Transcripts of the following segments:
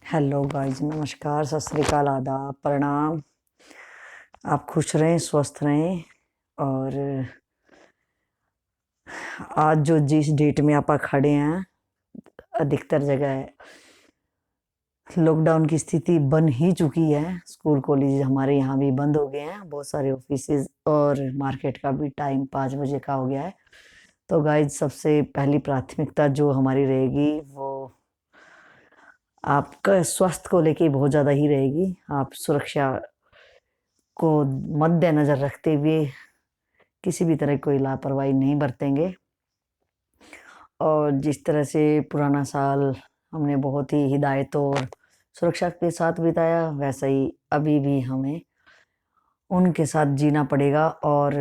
Hello guys, नमस्कार, सत श्री अकाल, आदाब, प्रणाम। आप खुश रहें, स्वस्थ रहें। और आज जो जिस डेट में आप खड़े हैं, अधिकतर जगह लॉकडाउन की स्थिति बन ही चुकी है। स्कूल कॉलेज हमारे यहाँ भी बंद हो गए हैं, बहुत सारे ऑफिसेज, और मार्केट का भी टाइम 5 बजे का हो गया है। तो गाइस, सबसे पहली प्राथमिकता जो हमारी रहेगी वो आपका स्वास्थ्य को लेके बहुत ज़्यादा ही रहेगी। आप सुरक्षा को मद्देनजर रखते हुए किसी भी तरह की कोई लापरवाही नहीं बरतेंगे। और जिस तरह से पुराना साल हमने बहुत ही हिदायत और सुरक्षा के साथ बिताया, वैसा ही अभी भी हमें उनके साथ जीना पड़ेगा। और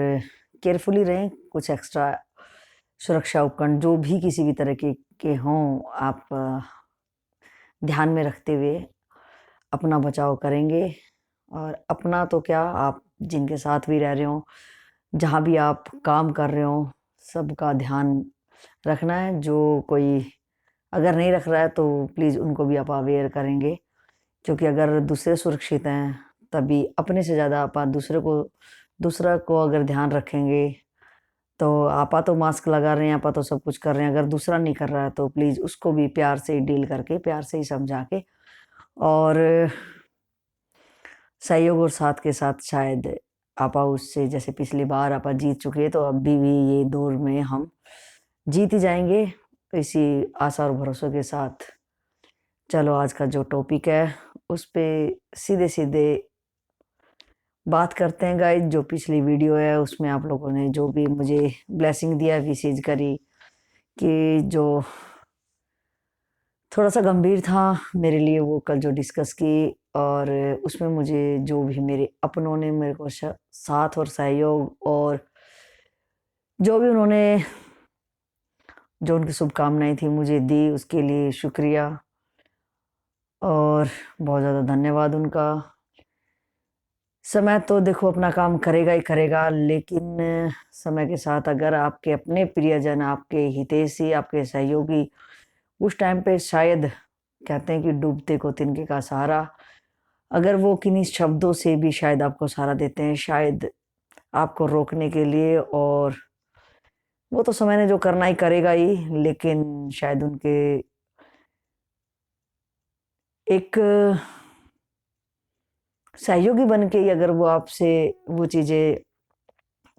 केयरफुली रहें। कुछ एक्स्ट्रा सुरक्षा उपकरण जो भी किसी भी तरह के हों, आप ध्यान में रखते हुए अपना बचाव करेंगे। और अपना तो क्या, आप जिनके साथ भी रह रहे हो, जहाँ भी आप काम कर रहे हो, सबका ध्यान रखना है। जो कोई अगर नहीं रख रहा है तो प्लीज़ उनको भी आप अवेयर करेंगे, क्योंकि अगर दूसरे सुरक्षित हैं तभी अपने से ज़्यादा आप दूसरा को अगर ध्यान रखेंगे। तो आपा तो मास्क लगा रहे हैं, आपा तो सब कुछ कर रहे हैं, अगर दूसरा नहीं कर रहा है तो प्लीज़ उसको भी प्यार से ही डील करके, प्यार से ही समझा के और सहयोग और साथ के साथ शायद आपा उससे, जैसे पिछली बार आपा जीत चुके हैं, तो अभी भी ये दौर में हम जीत ही जाएंगे। तो इसी आशा और भरोसे के साथ चलो आज का जो टॉपिक है उस पे सीधे सीधे बात करते हैं। गाइज, जो पिछली वीडियो है उसमें आप लोगों ने जो भी मुझे ब्लेसिंग दिया, विशेष करी कि जो थोड़ा सा गंभीर था मेरे लिए, वो कल जो डिस्कस की, और उसमें मुझे जो भी मेरे अपनों ने मेरे को साथ और सहयोग, और जो भी उन्होंने, जो उनकी शुभकामनाएं थी मुझे दी, उसके लिए शुक्रिया और बहुत ज़्यादा धन्यवाद उनका। समय तो देखो अपना काम करेगा ही करेगा, लेकिन समय के साथ अगर आपके अपने प्रियजन, आपके हितैषी, आपके सहयोगी उस टाइम पे शायद, कहते हैं कि डूबते को तिनके का सहारा, अगर वो किन्हीं शब्दों से भी शायद आपको सहारा देते हैं, शायद आपको रोकने के लिए, और वो तो समय ने जो करना ही करेगा ही, लेकिन शायद उनके एक सहयोगी बन के ही अगर वो आपसे वो चीज़ें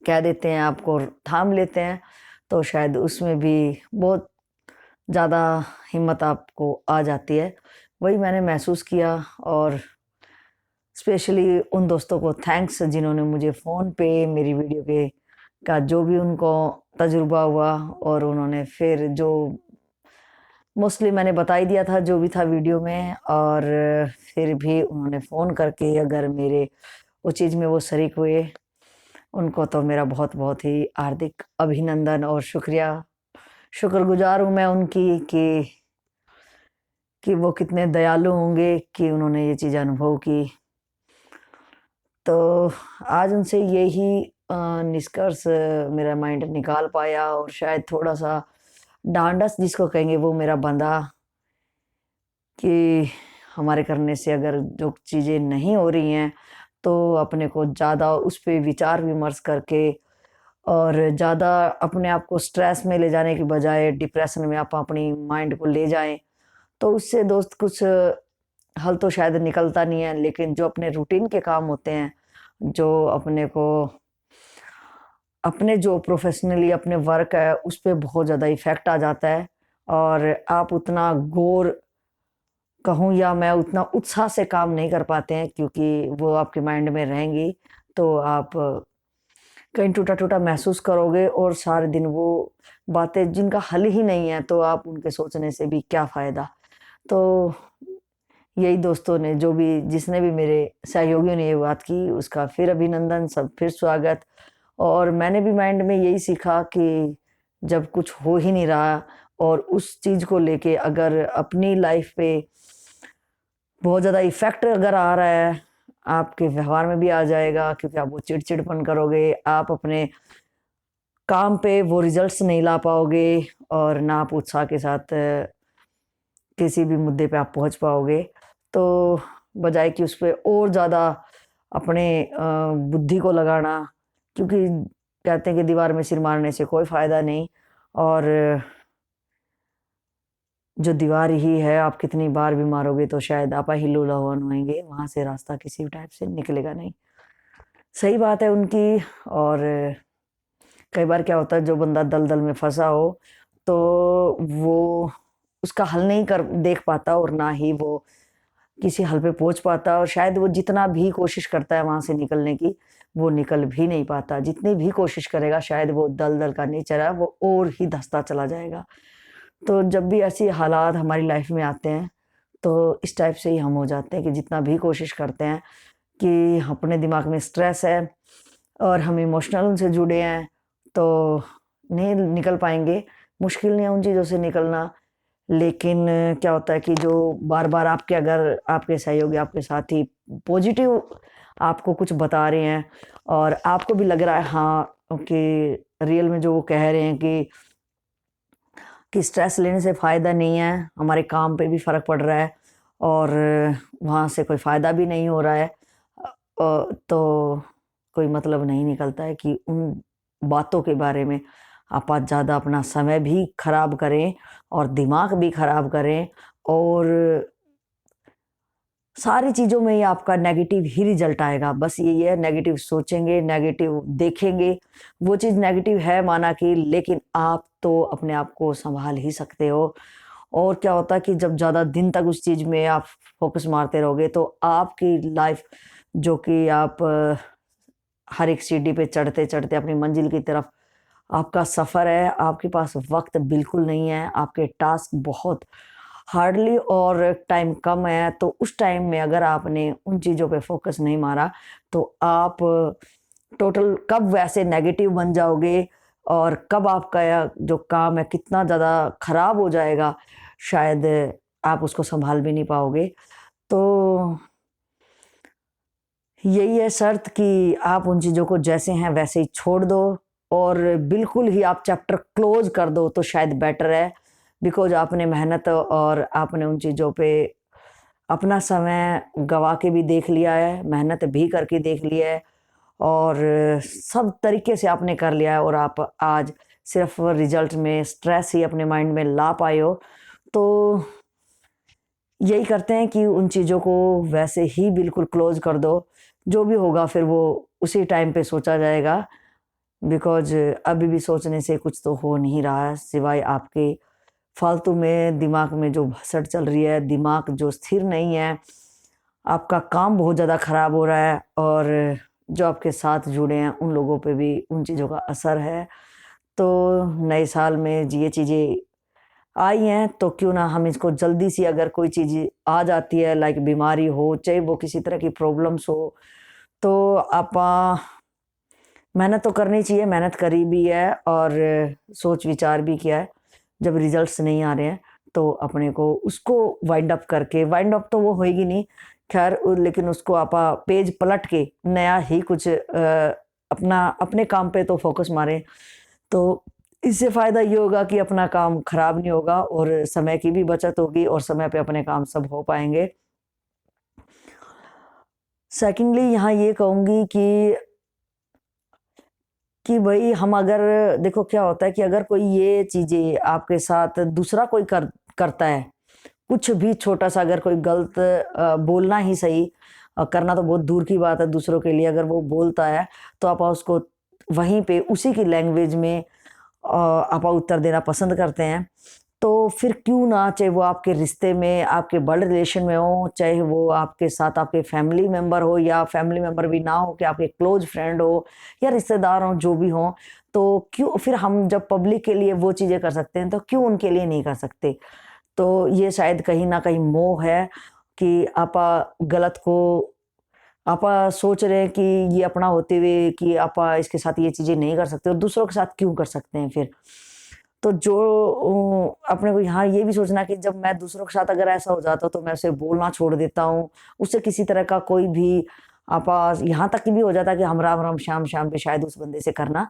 कह देते हैं, आपको थाम लेते हैं, तो शायद उसमें भी बहुत ज़्यादा हिम्मत आपको आ जाती है। वही मैंने महसूस किया। और स्पेशली उन दोस्तों को थैंक्स जिन्होंने मुझे फ़ोन पे मेरी वीडियो के का जो भी उनको तजुर्बा हुआ, और उन्होंने फिर जो मोस्टली मैंने बता ही दिया था जो भी था वीडियो में, और फिर भी उन्होंने फ़ोन करके अगर मेरे उस चीज़ में वो शरीक हुए, उनको तो मेरा बहुत बहुत ही हार्दिक अभिनंदन और शुक्रिया। शुक्रगुजार हूँ मैं उनकी कि वो कितने दयालु होंगे कि उन्होंने ये चीज़ अनुभव की। तो आज उनसे यही निष्कर्ष मेरा माइंड निकाल पाया, और शायद थोड़ा-सा ढाँढस जिसको कहेंगे वो मेरा बँधा कि हमारे करने से अगर जो चीज़ें नहीं हो रही हैं, तो अपने को ज़्यादा उस पे विचार-विमर्श करके और ज़्यादा अपने आप को स्ट्रेस में ले जाने की बजाय डिप्रेशन में आप अपनी माइंड को ले जाएँ, तो उससे दोस्त कुछ हल तो शायद निकलता नहीं है। लेकिन जो अपने रूटीन के काम होते हैं, जो अपने को अपने जो प्रोफ़ेशनली अपने वर्क है, उस पे बहुत ज़्यादा इफ़ेक्ट आ जाता है, और आप उतना गौर कहूँ या मैं उतना उत्साह से काम नहीं कर पाते हैं, क्योंकि वो आपके माइंड में रहेंगी। तो आप कहीं टूटा-टूटा महसूस करोगे, और सारे दिन वो बातें जिनका हल ही नहीं है, तो आप उनके सोचने से भी क्या फ़ायदा। तो यही दोस्तों ने जो भी जिसने भी मेरे सहयोगियों ने ये बात की, उसका फिर अभिनंदन, सब फिर स्वागत। और मैंने भी माइंड में यही सीखा कि जब कुछ हो ही नहीं रहा, और उस चीज़ को लेके अगर अपनी लाइफ़ पे बहुत ज़्यादा इफ़ेक्ट अगर आ रहा है, आपके व्यवहार में भी आ जाएगा, क्योंकि आप वो चिड़चिड़पन करोगे, आप अपने काम पे वो रिज़ल्ट्स नहीं ला पाओगे, और ना आप उत्साह के साथ किसी भी मुद्दे पे आप पहुँच पाओगे। तो बजाय कि उस पे और ज़्यादा अपने बुद्धि को लगाना, क्योंकि कहते हैं कि दीवार में सिर मारने से कोई फ़ायदा नहीं, और जो दीवार ही है, आप कितनी बार भी मारोगे तो शायद आप ही लूलावन होएंगे, वहाँ से रास्ता किसी भी टाइप से निकलेगा नहीं। सही बात है उनकी। और कई बार क्या होता है, जो बंदा दलदल में फंसा हो तो वो उसका हल नहीं कर देख पाता, और ना ही वो किसी हल पे पहुंच पाता, और शायद वो जितना भी कोशिश करता है वहां से निकलने की, वो निकल भी नहीं पाता। जितनी भी कोशिश करेगा, शायद वो दलदल का नेचर है, वो और ही धंसता चला जाएगा। तो जब भी ऐसी हालात हमारी लाइफ में आते हैं, तो इस टाइप से ही हम हो जाते हैं कि जितना भी कोशिश करते हैं कि अपने दिमाग में स्ट्रेस है और हम इमोशनल उनसे जुड़े हैं, तो नहीं निकल पाएंगे। मुश्किल नहीं है उन चीज़ों से निकलना, लेकिन क्या होता है कि जो बार बार आपके, अगर आपके सहयोगी, आपके साथी पॉजिटिव आपको कुछ बता रहे हैं, और आपको भी लग रहा है हाँ कि रियल में जो वो कह रहे हैं कि स्ट्रेस लेने से फ़ायदा नहीं है, हमारे काम पे भी फ़र्क पड़ रहा है, और वहाँ से कोई फ़ायदा भी नहीं हो रहा है, तो कोई मतलब नहीं निकलता है कि उन बातों के बारे में आप आज ज़्यादा अपना समय भी खराब करें और दिमाग भी खराब करें, और सारी चीज़ों में ही आपका नेगेटिव ही रिजल्ट आएगा। बस यही है, नेगेटिव सोचेंगे, नेगेटिव देखेंगे, वो चीज़ नेगेटिव है माना कि, लेकिन आप तो अपने आप को संभाल ही सकते हो। और क्या होता है कि जब ज़्यादा दिन तक उस चीज़ में आप फोकस मारते रहोगे, तो आपकी लाइफ, जो कि आप हर एक सीढ़ी पे चढ़ते चढ़ते अपनी मंजिल की तरफ आपका सफ़र है, आपके पास वक्त बिल्कुल नहीं है, आपके टास्क बहुत हार्डली और टाइम कम है, तो उस टाइम में अगर आपने उन चीज़ों पे फोकस नहीं मारा, तो आप टोटल कब वैसे नेगेटिव बन जाओगे, और कब आपका जो काम है कितना ज़्यादा खराब हो जाएगा, शायद आप उसको संभाल भी नहीं पाओगे। तो यही है शर्त कि आप उन चीज़ों को जैसे हैं वैसे ही छोड़ दो, और बिल्कुल ही आप चैप्टर क्लोज कर दो तो शायद बेटर है। बिकॉज आपने मेहनत और आपने उन चीज़ों पे अपना समय गवा के भी देख लिया है, मेहनत भी करके देख लिया है, और सब तरीके से आपने कर लिया है, और आप आज सिर्फ रिजल्ट में स्ट्रेस ही अपने माइंड में ला पाए हो। तो यही करते हैं कि उन चीज़ों को वैसे ही बिल्कुल क्लोज कर दो, जो भी होगा फिर वो उसी टाइम पे सोचा जाएगा। बिकॉज अभी भी सोचने से कुछ तो हो नहीं रहा है, सिवाय आपके फालतू में दिमाग में जो भसड़ चल रही है, दिमाग जो स्थिर नहीं है, आपका काम बहुत ज़्यादा खराब हो रहा है, और जो आपके साथ जुड़े हैं उन लोगों पे भी उन चीज़ों का असर है। तो नए साल में ये चीज़ें आई हैं, तो क्यों ना हम इसको जल्दी सी, अगर कोई चीज़ आ जाती है लाइक बीमारी हो, चाहे वो किसी तरह की प्रॉब्लम्स हो, तो आप मेहनत तो करनी चाहिए, मेहनत करी भी है और सोच विचार भी किया है। जब रिजल्ट्स नहीं आ रहे हैं, तो अपने को उसको वाइंड अप करके, वाइंड अप तो वो होएगी नहीं खैर, लेकिन उसको आप पेज पलट के नया ही कुछ अपना अपने काम पे तो फोकस मारें। तो इससे फ़ायदा ये होगा कि अपना काम खराब नहीं होगा, और समय की भी बचत होगी, और समय पे अपने काम सब हो पाएँगे। सेकंडली यहाँ ये कहूँगी कि भई हम अगर, देखो क्या होता है कि अगर कोई ये चीज़ें आपके साथ दूसरा कोई करता है, कुछ भी छोटा-सा अगर कोई गलत बोलना ही सही, करना तो बहुत दूर की बात है दूसरों के लिए, अगर वो बोलता है, तो आप उसको वहीं पे उसी की लैंग्वेज में आप उत्तर देना पसंद करते हैं। तो फिर क्यों ना, चाहे वो आपके रिश्ते में, आपके ब्लड रिलेशन में हो, चाहे वो आपके साथ आपके फैमिली मेंबर हो, या फैमिली मेंबर भी ना हो, कि आपके क्लोज फ्रेंड हो या रिश्तेदार हो, जो भी हो, तो क्यों फिर हम जब पब्लिक के लिए वो चीज़ें कर सकते हैं, तो क्यों उनके लिए नहीं कर सकते? तो ये शायद कहीं न कहीं मोह है कि आप गलत को आप सोच रहे हैं कि ये अपना होते हुए कि आप इसके साथ ये चीज़ें नहीं कर सकते, और दूसरों के साथ क्यों कर सकते हैं फिर? तो जो अपने को यहाँ ये भी सोचना कि जब मैं दूसरों के साथ अगर ऐसा हो जाता, तो मैं उसे बोलना छोड़ देता हूँ। उससे किसी तरह का कोई भी आप यहाँ तक कि भी हो जाता है कि हम राम-राम, श्याम-श्याम भी शायद उस बंदे से करना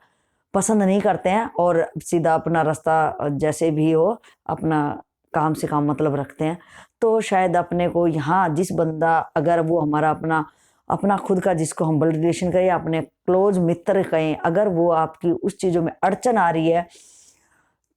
पसंद नहीं करते हैं, और सीधा अपना रास्ता जैसे भी हो, अपना काम से काम मतलब रखते हैं। तो शायद अपने को यहाँ जिस बंदा, अगर वो हमारा अपना अपना खुद का, जिसको हम ब्लड रिलेशन कहें, अपने क्लोज मित्र कहें, अगर वो आपकी उस चीज़ों में अड़चन आ रही है,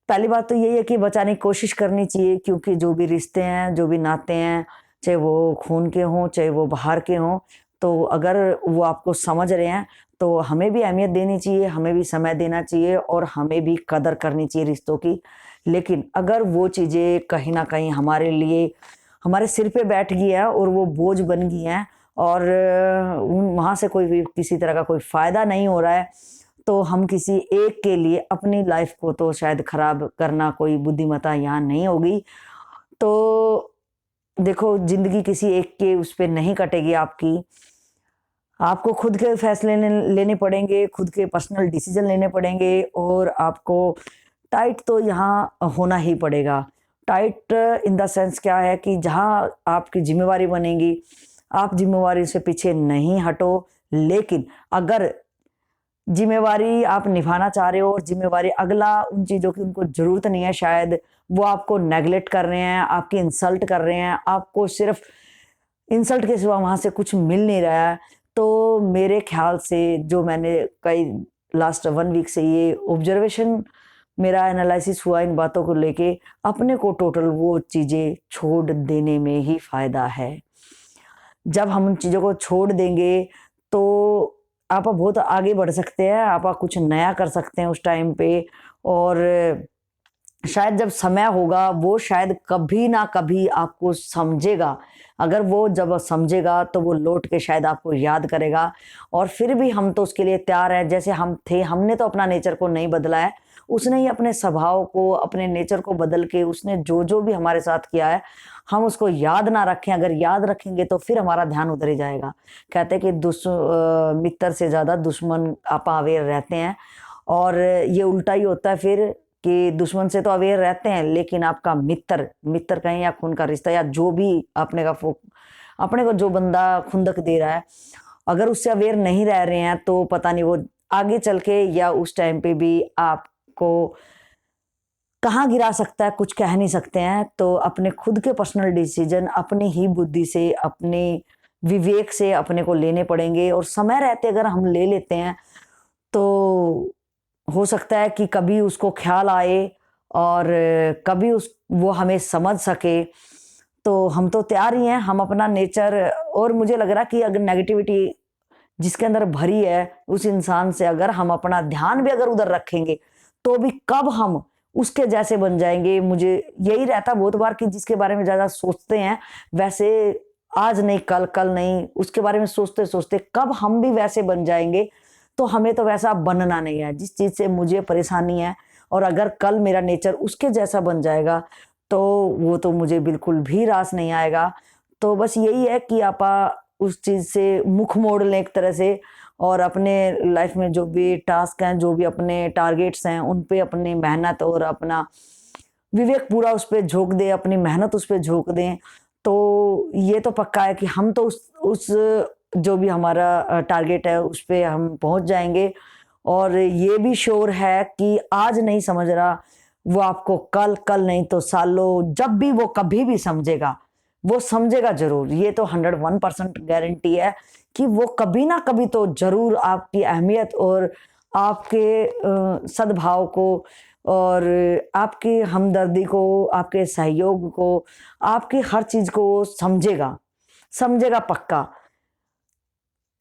पहली बात तो यही है कि बचाने की कोशिश करनी चाहिए, क्योंकि जो भी रिश्ते हैं, जो भी नाते हैं, चाहे वो खून के हों, चाहे वो बाहर के हों, तो अगर वो आपको समझ रहे हैं, तो हमें भी अहमियत देनी चाहिए, हमें भी समय देना चाहिए और हमें भी कदर करनी चाहिए रिश्तों की। लेकिन अगर वो चीज़ें कहीं न कहीं हमारे लिए हमारे सिर पे बैठ गई है और वो बोझ बन गई हैं और वहाँ से कोई भी किसी तरह का कोई फ़ायदा नहीं हो रहा है, तो हम किसी एक के लिए अपनी लाइफ को तो शायद खराब करना कोई बुद्धिमत्ता यहाँ नहीं होगी। तो देखो, ज़िंदगी किसी एक के उस पे नहीं कटेगी आपकी। आपको खुद के फैसले लेने पड़ेंगे, खुद के पर्सनल डिसीजन लेने पड़ेंगे और आपको टाइट तो यहाँ होना ही पड़ेगा। टाइट इन द सेंस क्या है कि जहाँ आपकी ज़िम्मेवारी बनेगी, आप ज़िम्मेवारी से पीछे नहीं हटो, लेकिन अगर ज़िम्मेवारी आप निभाना चाह रहे हो और ज़िम्मेवारी अगला उन चीज़ों की उनको ज़रूरत नहीं है, शायद वो आपको नेगलेक्ट कर रहे हैं, आपकी इंसल्ट कर रहे हैं, आपको सिर्फ़ इंसल्ट के सिवा वहाँ से कुछ मिल नहीं रहा है, तो मेरे ख़्याल से जो मैंने कई लास्ट 1 वीक से ये ऑब्ज़र्वेशन, मेरा एनालिसिस हुआ इन बातों को लेके, अपने को टोटल वो चीज़ें छोड़ देने में ही फ़ायदा है। जब हम उन चीज़ों को छोड़ देंगे, तो आप बहुत आगे बढ़ सकते हैं, आप कुछ नया कर सकते हैं उस टाइम पे और शायद जब समय होगा, वो शायद कभी ना कभी आपको समझेगा। अगर वो जब समझेगा, तो वो लौट के शायद आपको याद करेगा और फिर भी हम तो उसके लिए तैयार हैं, जैसे हम थे। हमने तो अपना नेचर को नहीं बदला है, उसने ही अपने स्वभाव को, अपने नेचर को बदल के उसने जो-जो भी हमारे साथ किया है, हम उसको याद ना रखें। अगर याद रखेंगे, तो फिर हमारा ध्यान उधर ही जाएगा। कहते हैं कि मित्र से ज़्यादा दुश्मन आप अवेयर रहते हैं और ये उल्टा ही होता है फिर कि दुश्मन से तो अवेयर रहते हैं, लेकिन आपका मित्र कहें या खून का रिश्ता या जो भी अपने को जो बंदा खुंदक दे रहा है, अगर उससे अवेयर नहीं रह रहे हैं, तो पता नहीं वो आगे चल के या उस टाइम पे भी आपको कहाँ गिरा सकता है, कुछ कह नहीं सकते हैं। तो अपने खुद के पर्सनल डिसीजन अपनी ही बुद्धि से, अपने विवेक से अपने को लेने पड़ेंगे और समय रहते अगर हम ले लेते हैं, तो हो सकता है कि कभी उसको ख़्याल आए और कभी वो हमें समझ सके। तो हम तो तैयार ही हैं, हम अपना नेचर, और मुझे लग रहा है कि अगर नेगेटिविटी जिसके अंदर भरी है, उस इंसान से अगर हम अपना ध्यान भी अगर उधर रखेंगे, तो भी कब हम उसके जैसे बन जाएँगे। मुझे यही रहता बहुत बार कि जिसके बारे में ज़्यादा सोचते हैं, वैसे आज नहीं कल, कल नहीं, उसके बारे में सोचते-सोचते कब हम भी वैसे बन जाएँगे। तो हमें तो वैसा बनना नहीं है। जिस चीज़ से मुझे परेशानी है और अगर कल मेरा नेचर उसके जैसा बन जाएगा, तो वो तो मुझे बिल्कुल भी रास नहीं आएगा। तो बस यही है कि उस चीज़ से मुख मोड़ लें एक तरह से और अपने लाइफ में जो भी टास्क हैं, जो भी अपने टारगेट्स हैं, उन पे अपनी मेहनत और अपना विवेक पूरा उस पे झोंक दें, अपनी मेहनत उस पे झोंक दें। तो ये तो पक्का है कि हम तो उस जो भी हमारा टारगेट है, उस पे हम पहुँच जाएँगे और ये भी श्योर है कि आज नहीं समझ रहा, वो आपको कल, कल नहीं तो सालों, जब भी वो कभी भी समझेगा, वो समझेगा ज़रूर। ये तो 101% गारंटी है कि वो कभी ना कभी तो ज़रूर आपकी अहमियत और आपके सद्भाव को और आपकी हमदर्दी को, आपके सहयोग को, आपकी हर चीज़ को वो समझेगा, समझेगा पक्का।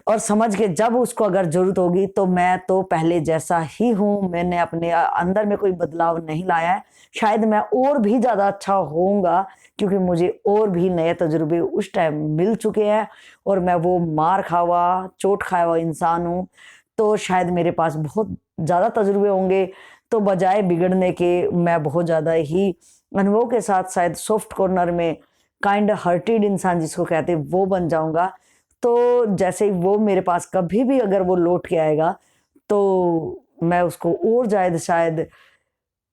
और समझ के जब उसको अगर ज़रूरत होगी, तो मैं तो पहले जैसा ही हूँ, मैंने अपने अंदर में कोई बदलाव नहीं लाया है। शायद मैं और भी ज़्यादा अच्छा होऊँगा, क्योंकि मुझे और भी नए तजुर्बे उस टाइम मिल चुके हैं और मैं वो मार खा हुआ, चोट खाया हुआ इंसान हूँ। तो शायद मेरे पास बहुत ज़्यादा तजुर्बे होंगे, तो बजाय बिगड़ने के मैं बहुत ज़्यादा ही अनुभव के साथ शायद सॉफ्ट कॉर्नर में काइंड हार्टेड इंसान जिसको कहते हैं, वो बन जाऊँगा। तो जैसे ही वो मेरे पास कभी भी अगर वो लौट के आएगा, तो मैं उसको और ज़्यादा शायद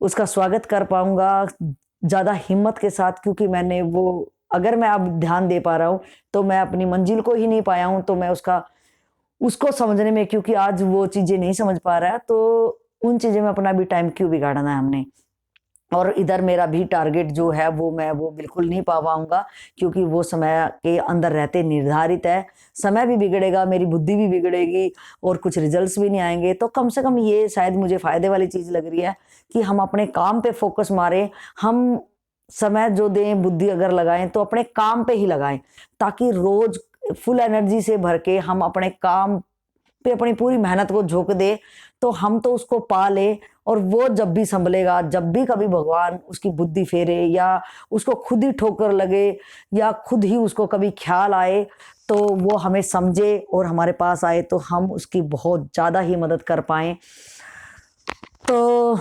उसका स्वागत कर पाऊँगा, ज़्यादा हिम्मत के साथ, क्योंकि मैंने वो, अगर मैं अब ध्यान दे पा रहा हूँ, तो मैं अपनी मंजिल को ही नहीं पाया हूँ, तो मैं उसको समझने में, क्योंकि आज वो चीज़ें नहीं समझ पा रहा है, तो उन चीज़ों में अपना भी टाइम क्यों बिगाड़ना है हमने। और इधर मेरा भी टारगेट जो है वो मैं वो बिल्कुल नहीं पा पाऊंगा, क्योंकि वो समय के अंदर रहते निर्धारित है। समय भी बिगड़ेगा, मेरी बुद्धि भी बिगड़ेगी और कुछ रिजल्ट्स भी नहीं आएंगे। तो कम से कम ये शायद मुझे फायदे वाली चीज़ लग रही है कि हम अपने काम पे फोकस मारें। हम समय जो दें, बुद्धि अगर लगाएं तो अपने काम पे ही लगाएं, ताकि रोज फुल एनर्जी से भर के हम अपने काम पे अपनी पूरी मेहनत को झोंक दे, तो हम तो उसको पा ले। और वो जब भी संभलेगा, जब भी कभी भगवान उसकी बुद्धि फेरे या उसको खुद ही ठोकर लगे या खुद ही उसको कभी ख्याल आए, तो वो हमें समझे और हमारे पास आए, तो हम उसकी बहुत ज़्यादा ही मदद कर पाएँ। तो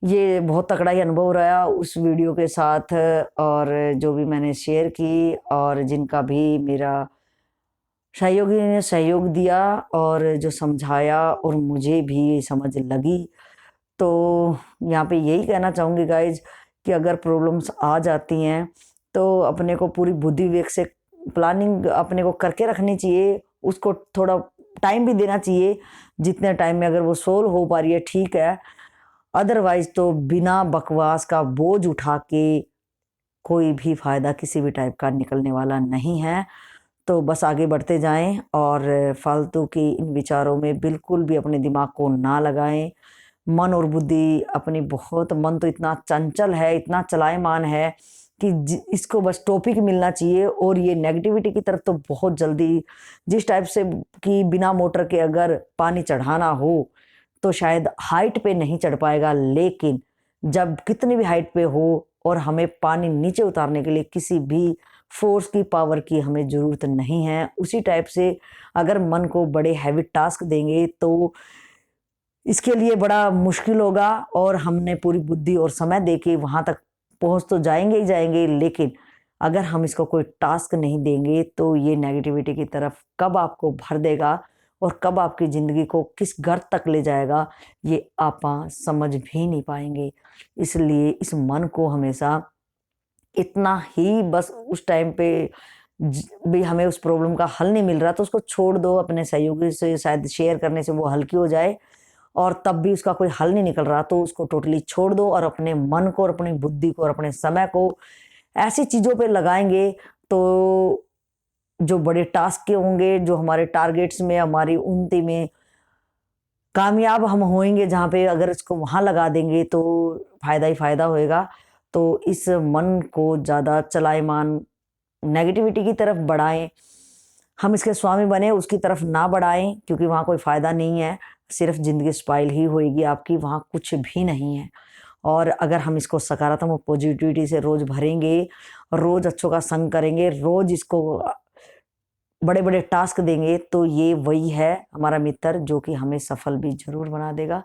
ये बहुत तगड़ा ही अनुभव रहा उस वीडियो के साथ, और जो भी मैंने शेयर की और जिनका भी मेरा सहयोगी ने सहयोग दिया और जो समझाया और मुझे भी समझ लगी। तो यहाँ पे यही कहना चाहूँगी गाइज कि अगर प्रॉब्लम्स आ जाती हैं तो अपने को पूरी बुद्धि विवेक से प्लानिंग अपने को करके रखनी चाहिए। उसको थोड़ा टाइम भी देना चाहिए, जितने टाइम में अगर वो सोल्व हो पा रही है ठीक है, अदरवाइज तो बिना बकवास का बोझ उठा के कोई भी फायदा किसी भी टाइप का निकलने वाला नहीं है। तो बस आगे बढ़ते जाएं और फालतू की इन विचारों में बिल्कुल भी अपने दिमाग को ना लगाएं। मन और बुद्धि अपनी बहुत, मन तो इतना चंचल है, इतना चलायमान है कि इसको बस टॉपिक मिलना चाहिए। और ये नेगेटिविटी की तरफ तो बहुत जल्दी, जिस टाइप से कि बिना मोटर के अगर पानी चढ़ाना हो तो शायद हाइट पे नहीं चढ़ पाएगा, लेकिन जब कितनी भी हाइट पे हो और हमें पानी नीचे उतारने के लिए किसी भी फोर्स की, पावर की हमें ज़रूरत नहीं है, उसी टाइप से अगर मन को बड़े हैवी टास्क देंगे तो इसके लिए बड़ा मुश्किल होगा। और हमने पूरी बुद्धि और समय देके वहाँ तक पहुँच तो जाएंगे ही जाएंगे, लेकिन अगर हम इसको कोई टास्क नहीं देंगे तो ये नेगेटिविटी की तरफ कब आपको भर देगा और कब आपकी ज़िंदगी को किस गर्त तक ले जाएगा, ये आप समझ भी नहीं पाएंगे। इसलिए इस मन को हमेशा इतना ही बस उस टाइम पे भी हमें उस प्रॉब्लम का हल नहीं मिल रहा तो उसको छोड़ दो, अपने सहयोगी से शायद शेयर करने से वो हल्की हो जाए। और तब भी उसका कोई हल नहीं निकल रहा तो उसको टोटली छोड़ दो और अपने मन को और अपनी बुद्धि को और अपने समय को ऐसी चीज़ों पे लगाएंगे तो जो बड़े टास्क के होंगे, जो हमारे टारगेट्स में, हमारी उन्नति में कामयाब हम होएंगे, जहाँ पे अगर इसको वहाँ लगा देंगे तो फ़ायदा ही फ़ायदा होएगा। तो इस मन को ज़्यादा चलायमान नेगेटिविटी की तरफ बढ़ाएं, हम इसके स्वामी बने, उसकी तरफ ना बढ़ाएं, क्योंकि वहाँ कोई फ़ायदा नहीं है, सिर्फ ज़िंदगी स्पाइल ही होएगी आपकी, वहाँ कुछ भी नहीं है। और अगर हम इसको सकारात्मक पॉजिटिविटी से रोज़ भरेंगे, रोज़ अच्छों का संग करेंगे, रोज़ इसको बड़े बड़े टास्क देंगे, तो ये वही है हमारा मित्र जो कि हमें सफल भी ज़रूर बना देगा।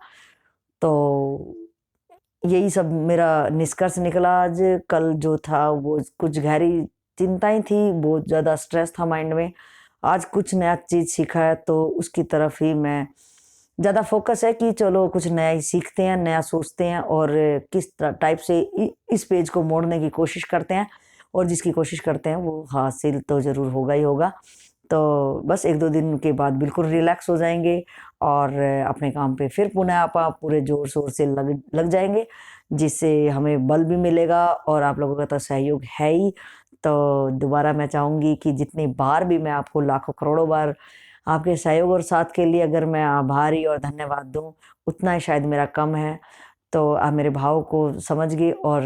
तो यही सब मेरा निष्कर्ष निकला आज। कल जो था वो कुछ गहरी चिंताएं थी, बहुत ज़्यादा स्ट्रेस था माइंड में। आज कुछ नया चीज़ सीखा है तो उसकी तरफ ही मैं ज़्यादा फोकस है कि चलो कुछ नया ही सीखते हैं, नया सोचते हैं और किस टाइप से इस पेज को मोड़ने की कोशिश करते हैं। और जिसकी कोशिश करते हैं वो हासिल तो ज़रूर होगा ही होगा। तो बस 1-2 दिन के बाद बिल्कुल रिलैक्स हो जाएंगे और अपने काम पे फिर पुनः आप पूरे ज़ोर शोर से लग जाएंगे, जिससे हमें बल भी मिलेगा और आप लोगों का तो सहयोग है ही। तो दोबारा मैं चाहूँगी कि जितनी बार भी मैं आपको लाखों करोड़ों बार आपके सहयोग और साथ के लिए अगर मैं आभारी और धन्यवाद दूँ, उतना ही शायद मेरा कम है। तो आप मेरे भाव को समझ गए और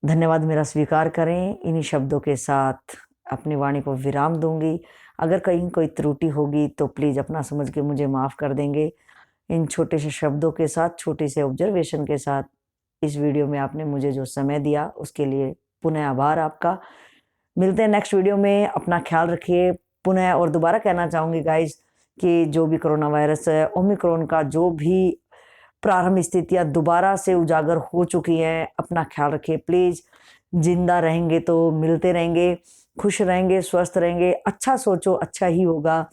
धन्यवाद मेरा स्वीकार करें। इन्हीं शब्दों के साथ अपनी वाणी को विराम दूंगी। अगर कहीं कोई त्रुटि होगी तो प्लीज़ अपना समझ के मुझे माफ़ कर देंगे। इन छोटे से शब्दों के साथ, छोटे से ऑब्जर्वेशन के साथ इस वीडियो में आपने मुझे जो समय दिया उसके लिए पुनः आभार आपका। मिलते हैं नेक्स्ट वीडियो में, अपना ख्याल रखिए। पुनः और दोबारा कहना चाहूँगी गाइज कि जो भी कोरोना वायरस है, ओमिक्रॉन का जो भी प्रारंभ स्थितियाँ दोबारा से उजागर हो चुकी हैं, अपना ख्याल रखिए प्लीज़। जिंदा रहेंगे तो मिलते रहेंगे, खुश रहेंगे, स्वस्थ रहेंगे। अच्छा सोचो, अच्छा ही होगा।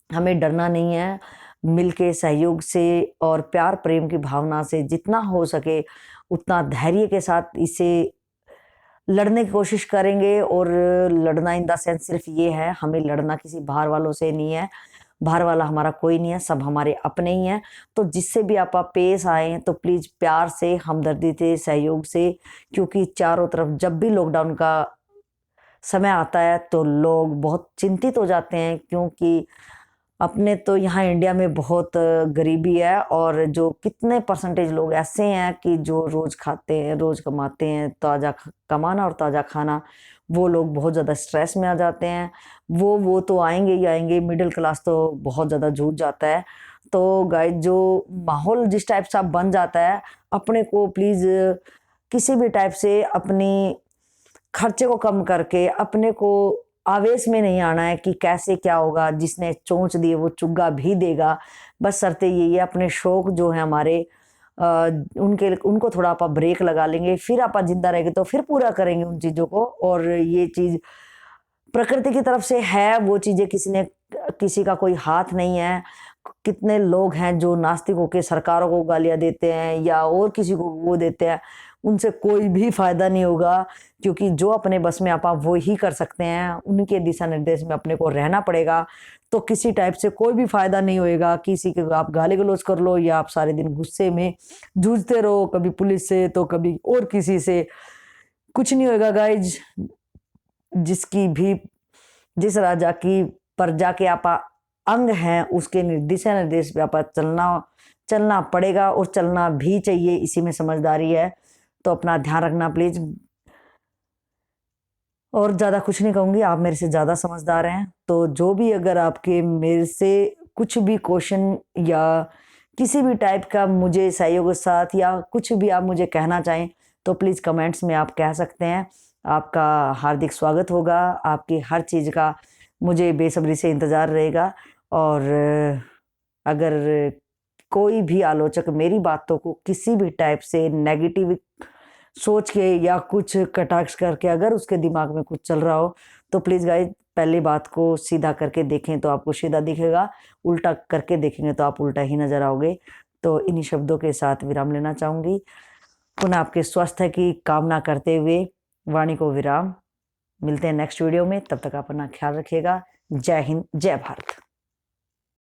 हमें डरना नहीं है, मिलके सहयोग से और प्यार प्रेम की भावना से जितना हो सके उतना धैर्य के साथ इसे लड़ने की कोशिश करेंगे। और लड़ना इन द सेंस सिर्फ ये है, हमें लड़ना किसी बाहर वालों से नहीं है, बाहर वाला हमारा कोई नहीं है, सब हमारे अपने ही हैं। तो जिससे भी आप पेश आए तो प्लीज़ प्यार से, हमदर्दी से, सहयोग से, क्योंकि चारों तरफ जब भी लॉकडाउन का समय आता है तो लोग बहुत चिंतित हो जाते हैं, क्योंकि अपने तो यहाँ इंडिया में बहुत गरीबी है, और जो कितने परसेंटेज लोग ऐसे हैं कि जो रोज़ खाते हैं, रोज़ कमाते हैं, ताज़ा कमाना और ताज़ा खाना, वो लोग बहुत ज़्यादा स्ट्रेस में आ जाते हैं। वो तो आएंगे ही आएंगे, मिडिल क्लास तो बहुत ज़्यादा जूझ जाता है। तो गाइस, जो माहौल जिस टाइप से अब बन जाता है, अपने को प्लीज़ किसी भी टाइप से अपनी खर्चे को कम करके अपने को आवेश में नहीं आना है कि कैसे क्या होगा, जिसने चोंच दी है वो चुग्गा भी देगा। बस शर्त यही है, अपने शौक जो है हमारे उनको थोड़ा आप ब्रेक लगा लेंगे, फिर आप जिंदा रहेंगे तो फिर पूरा करेंगे उन चीज़ों को। और ये चीज़ प्रकृति की तरफ से है, वो चीज़ें किसी का कोई हाथ नहीं है। कितने लोग हैं जो नास्तिक होकर सरकारों को गालियाँ देते हैं या और किसी को वो देते हैं, उनसे कोई भी फायदा नहीं होगा, क्योंकि जो अपने बस में आप वो ही कर सकते हैं, उनके दिशा निर्देश में अपने को रहना पड़ेगा। तो किसी टाइप से कोई भी फायदा नहीं होएगा, किसी के आप गाली गलौज कर लो या आप सारे दिन गुस्से में जूझते रहो, कभी पुलिस से तो कभी और किसी से, कुछ नहीं होएगा गाइज। जिस राजा की प्रजा के आप अंग हैं, उसके दिशा निर्देश पे आप चलना पड़ेगा और चलना भी चाहिए, इसी में समझदारी है। तो अपना ध्यान रखना प्लीज। और ज़्यादा कुछ नहीं कहूँगी, आप मेरे से ज़्यादा समझदार हैं। तो जो भी अगर आपके मेरे से कुछ भी क्वेश्चन या किसी भी टाइप का मुझे सहयोग के साथ या कुछ भी आप मुझे कहना चाहें तो प्लीज़ कमेंट्स में आप कह सकते हैं। आपका हार्दिक स्वागत होगा, आपकी हर चीज़ का मुझे बेसब्री से इंतज़ार रहेगा। और अगर कोई भी आलोचक मेरी बातों को किसी भी टाइप से नेगेटिव सोच के या कुछ कटाक्ष करके अगर उसके दिमाग में कुछ चल रहा हो तो प्लीज़ गाइस, पहली बात को सीधा करके देखें तो आपको सीधा दिखेगा, उल्टा करके देखेंगे तो आप उल्टा ही नज़र आओगे। तो इन्हीं शब्दों के साथ विराम लेना चाहूँगी। पुनः आपके स्वास्थ्य की कामना करते हुए वाणी को विराम। मिलते हैं नेक्स्ट वीडियो में, तब तक अपना ख्याल रखिएगा। जय हिंद, जय भारत।